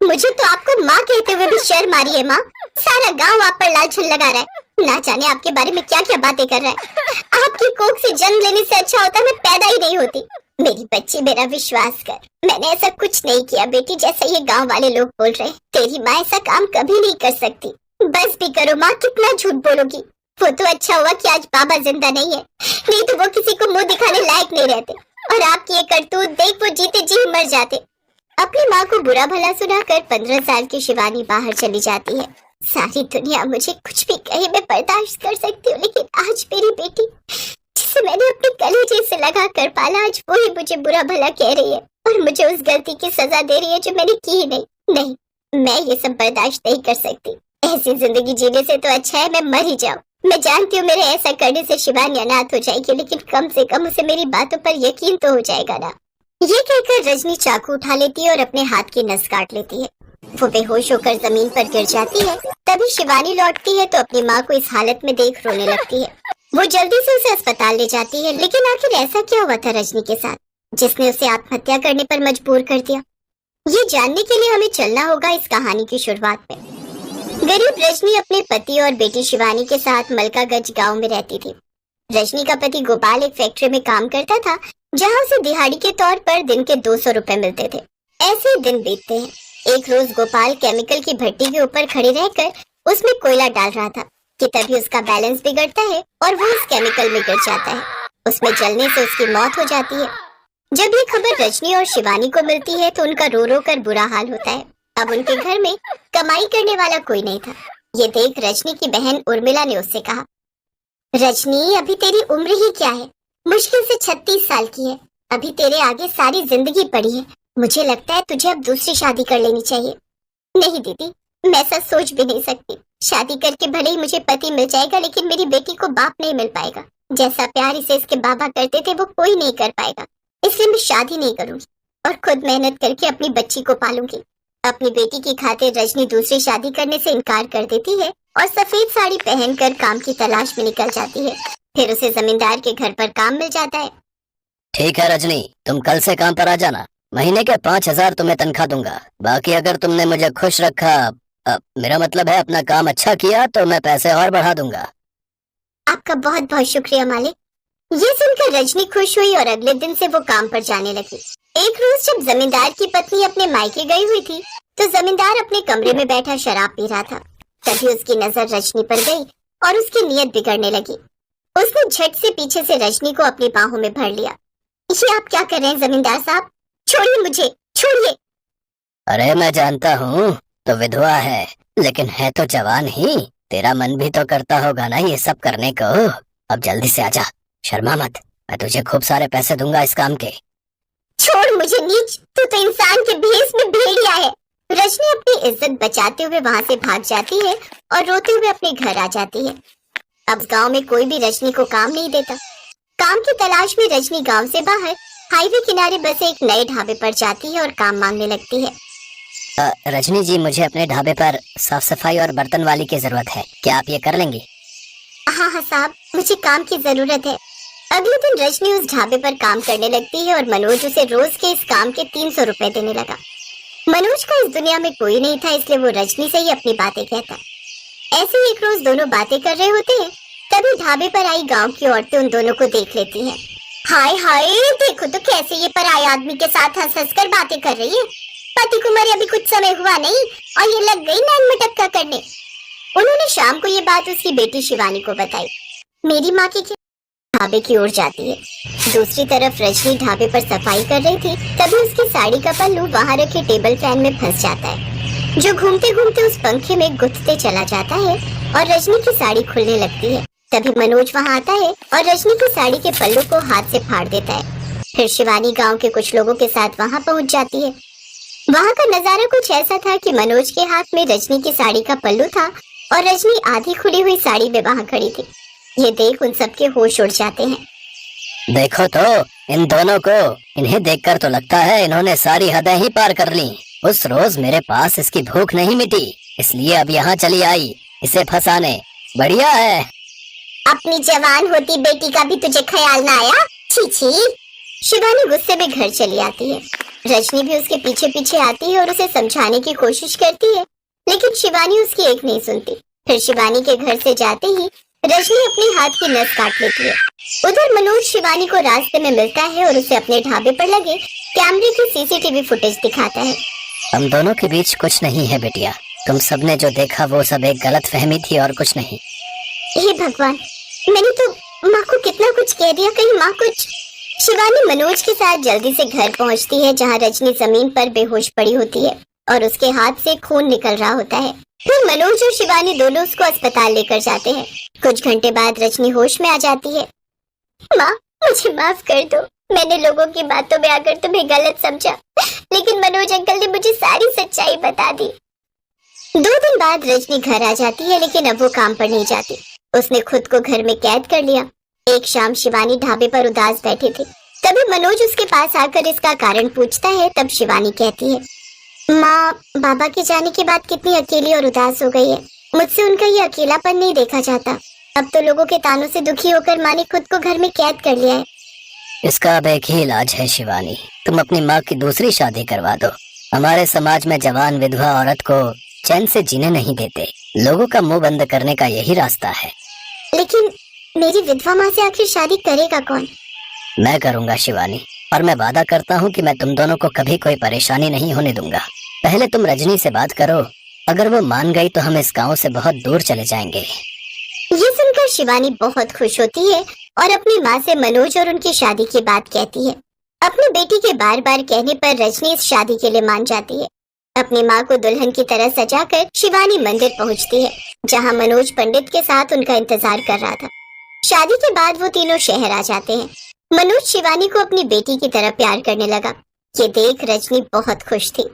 मुझे तो आपको माँ कहते हुए भी शर्म आ रही है माँ। सारा गांव आप पर लाल छल लगा रहा है। ना जाने आपके बारे में क्या क्या बातें कर रहा है। आपकी कोख से जन्म लेने से अच्छा होता मैं पैदा ही नहीं होती। मेरी बच्ची, मेरा विश्वास कर, मैंने ऐसा कुछ नहीं किया बेटी जैसा ये गांव वाले लोग बोल रहे। तेरी माँ ऐसा काम कभी नहीं कर सकती। बस भी करो माँ, कितना झूठ बोलोगी। वो तो अच्छा हुआ कि आज बाबा जिंदा नहीं है, नहीं तो वो किसी को मुंह दिखाने लायक नहीं रहते। और आपकी ये करतूत देख वो जीते जी मर जाते। अपनी माँ को बुरा भला सुनाकर 15 साल की शिवानी बाहर चली जाती है। सारी दुनिया मुझे कुछ भी कहे मैं बर्दाश्त कर सकती हूँ, लेकिन आज मेरी बेटी जिसे मैंने अपने कलेजे से लगा कर पाला, आज वो ही मुझे बुरा भला कह रही है और मुझे उस गलती की सजा दे रही है जो मैंने की ही नहीं। नहीं, मैं ये सब बर्दाश्त नहीं कर सकती। ऐसी जिंदगी जीने से तो अच्छा है मैं मर ही जाऊं। मैं जानती हूँ मेरे ऐसा करने से शिवानी अनाथ हो जाएगी, लेकिन कम से कम उसे मेरी बातों पर यकीन तो हो जाएगा ना। ये कहकर रजनी चाकू उठा लेती है और अपने हाथ की नस काट लेती है। वो बेहोश होकर जमीन पर गिर जाती है। तभी शिवानी लौटती है तो अपनी माँ को इस हालत में देख रोने लगती है। वो जल्दी से उसे अस्पताल ले जाती है, लेकिन आखिर ऐसा क्या हुआ था रजनी के साथ जिसने उसे आत्महत्या करने पर मजबूर कर दिया? ये जानने के लिए हमें चलना होगा इस कहानी की शुरुआत में। गरीब रजनी अपने पति और बेटी शिवानी के साथ मलकागंज गांव में रहती थी। रजनी का पति गोपाल एक फैक्ट्री में काम करता था, जहां उसे दिहाड़ी के तौर पर दिन के 200 रुपए मिलते थे। ऐसे ही दिन बीतते हैं। एक रोज गोपाल केमिकल की भट्टी के ऊपर खड़े रहकर उसमें कोयला डाल रहा था कि तभी उसका बैलेंस बिगड़ता है और वो उस केमिकल में गिर जाता है। उसमें जलने से उसकी मौत हो जाती है। जब ये खबर रजनी और शिवानी को मिलती है तो उनका रो रो कर बुरा हाल होता है। अब उनके घर में कमाई करने वाला कोई नहीं था। ये देख रजनी की बहन उर्मिला ने उससे कहा, रजनी अभी तेरी उम्र ही क्या है, मुश्किल से 36 साल की है। अभी तेरे आगे सारी जिंदगी पड़ी है। मुझे लगता है तुझे अब दूसरी शादी कर लेनी चाहिए। नहीं दीदी, मैं ऐसा सोच भी नहीं सकती। शादी करके भले ही मुझे पति मिल जाएगा, लेकिन मेरी बेटी को बाप नहीं मिल पाएगा। जैसा प्यार इसे इसके बाबा करते थे वो कोई नहीं कर पाएगा। इसलिए मैं शादी नहीं करूंगी और खुद मेहनत करके अपनी बच्ची को पालूंगी। अपनी बेटी की खातिर रजनी दूसरी शादी करने से इनकार कर देती है और सफेद साड़ी पहनकर काम की तलाश में निकल जाती है। फिर उसे जमींदार के घर पर काम मिल जाता है। ठीक है रजनी, तुम कल से काम पर आ जाना। महीने के 5,000 तुम्हें तनख्वाह दूंगा। बाकी अगर तुमने मुझे खुश रखा, मेरा मतलब है अपना काम अच्छा किया, तो मैं पैसे और बढ़ा दूंगा। आपका बहुत बहुत शुक्रिया मालिक। ये सुनकर रजनी खुश हुई और अगले दिन से वो काम पर जाने लगी। एक रोज जब जमींदार की पत्नी अपने मायके गई हुई थी तो जमींदार अपने कमरे में बैठा शराब पी रहा था। तभी उसकी नजर रजनी पर गई और उसकी नीयत बिगड़ने लगी। उसने झट से पीछे से रजनी को अपनी बाहों में भर लिया। ये आप क्या कर रहे हैं जमींदार साहब? छोड़िए मुझे, छोड़िए। अरे मैं जानता हूँ तो विधवा है, लेकिन है तो जवान ही। तेरा मन भी तो करता होगा ना ये सब करने को। अब जल्दी से आजा, शर्मा मत। मैं तुझे खूब सारे पैसे दूंगा इस काम के। छोड़ मुझे नीच, तू तो इंसान के भेष में भेड़िया है। रजनी अपनी इज्जत बचाते हुए वहां से भाग जाती है और रोते हुए अपने घर आ जाती है। अब गांव में कोई भी रजनी को काम नहीं देता। काम की तलाश में रजनी गांव से बाहर हाईवे किनारे बसे एक नए ढाबे पर जाती है और काम मांगने लगती है। रजनी जी, मुझे अपने ढाबे पर साफ सफाई और बर्तन वाली की जरूरत है। क्या आप ये कर लेंगी? हाँ हाँ साहब, मुझे काम की जरूरत है। अगले दिन रजनी उस ढाबे पर काम करने लगती है और मनोज उसे रोज के इस काम के 300 रुपए देने लगा। मनोज का इस दुनिया में कोई नहीं था, इसलिए वो रजनी से ही अपनी बातें कहता। ऐसे ही एक रोज दोनों बातें कर रहे होते हैं, तभी ढाबे पर आई गांव की औरतें उन दोनों को देख लेती हैं। हाय हाय, देखो तो कैसे ये पराये आदमी के साथ हंस हंस कर बातें कर रही है। पति को मरे अभी कुछ समय हुआ नहीं और ये लग गई नैन मटक्का करने। उन्होंने शाम को ये बात उसकी बेटी शिवानी को बताई। मेरी माँ की ढाबे की ओर जाती है। दूसरी तरफ रजनी ढाबे पर सफाई कर रही थी, तभी उसकी साड़ी का पल्लू वहां रखे टेबल फैन में फंस जाता है, जो घूमते घूमते उस पंखे में गुथते चला जाता है और रजनी की साड़ी खुलने लगती है। तभी मनोज वहां आता है और रजनी की साड़ी के पल्लू को हाथ से फाड़ देता है। फिर शिवानी गांव के कुछ लोगों के साथ वहां पहुंच जाती है। वहां का नजारा कुछ ऐसा था कि मनोज के हाथ में रजनी की साड़ी का पल्लू था और रजनी आधी खुली हुई साड़ी में वहां खड़ी थी। ये देख उन सबके होश उड़ जाते हैं। देखो तो इन दोनों को, इन्हें देखकर तो लगता है इन्होंने सारी हदें ही पार कर ली। उस रोज मेरे पास इसकी भूख नहीं मिटी, इसलिए अब यहाँ चली आई इसे फंसाने। बढ़िया है। अपनी जवान होती बेटी का भी तुझे ख्याल ना आया? छी छी। शिवानी गुस्से में घर चली आती है। रजनी भी उसके पीछे पीछे आती है और उसे समझाने की कोशिश करती है, लेकिन शिवानी उसकी एक नहीं सुनती। फिर शिवानी के घर से जाते ही रजनी अपने हाथ की नस काट लेती है। उधर मनोज शिवानी को रास्ते में मिलता है और उसे अपने ढाबे पर लगे कैमरे की सीसीटीवी फुटेज दिखाता है। हम दोनों के बीच कुछ नहीं है बिटिया, तुम सबने जो देखा वो सब एक गलत फहमी थी और कुछ नहीं। हे भगवान, मैंने तो माँ को कितना कुछ कह दिया, कहीं माँ कुछ। शिवानी मनोज के साथ जल्दी से घर पहुंचती है, जहाँ रजनी जमीन पर बेहोश पड़ी होती है और उसके हाथ से खून निकल रहा होता है। फिर मनोज और शिवानी दोनों उसको अस्पताल लेकर जाते हैं। कुछ घंटे बाद रजनी होश में आ जाती है। माँ, मुझे माफ कर दो, मैंने लोगों की बातों में आकर तुम्हें गलत समझा, लेकिन मनोज अंकल ने मुझे सारी सच्चाई बता दी। 2 दिन बाद रजनी घर आ जाती है, लेकिन अब वो काम पर नहीं जाती। उसने खुद को घर में कैद कर लिया। एक शाम शिवानी ढाबे पर उदास बैठी थी, तभी मनोज उसके पास आकर इसका कारण पूछता है। तब शिवानी कहती है, माँ, बाबा के जाने के बाद कितनी अकेली और उदास हो गई है। मुझसे उनका ये अकेलापन नहीं देखा जाता। अब तो लोगों के तानों से दुखी होकर माँ ने खुद को घर में कैद कर लिया है। इसका अब एक ही इलाज है शिवानी, तुम अपनी माँ की दूसरी शादी करवा दो। हमारे समाज में जवान विधवा औरत को चैन से जीने नहीं देते। लोगों का मुंह बंद करने का यही रास्ता है। लेकिन मेरी विधवा माँ से आखिर शादी करेगा कौन? मैं करूंगा शिवानी, और मैं वादा करता हूँ कि मैं तुम दोनों को कभी कोई परेशानी नहीं होने दूंगा। पहले तुम रजनी से बात करो, अगर वो मान गई तो हम इस गांव से बहुत दूर चले जाएंगे। ये सुनकर शिवानी बहुत खुश होती है और अपनी माँ से मनोज और उनकी शादी की बात कहती है। अपनी बेटी के बार बार कहने पर रजनी इस शादी के लिए मान जाती है। अपनी माँ को दुल्हन की तरह सजाकर शिवानी मंदिर पहुँचती है, जहाँ मनोज पंडित के साथ उनका इंतजार कर रहा था। शादी के बाद वो तीनों शहर आ जाते हैं। मनोज शिवानी को अपनी बेटी की तरह प्यार करने लगा। ये देख रजनी बहुत खुश थी।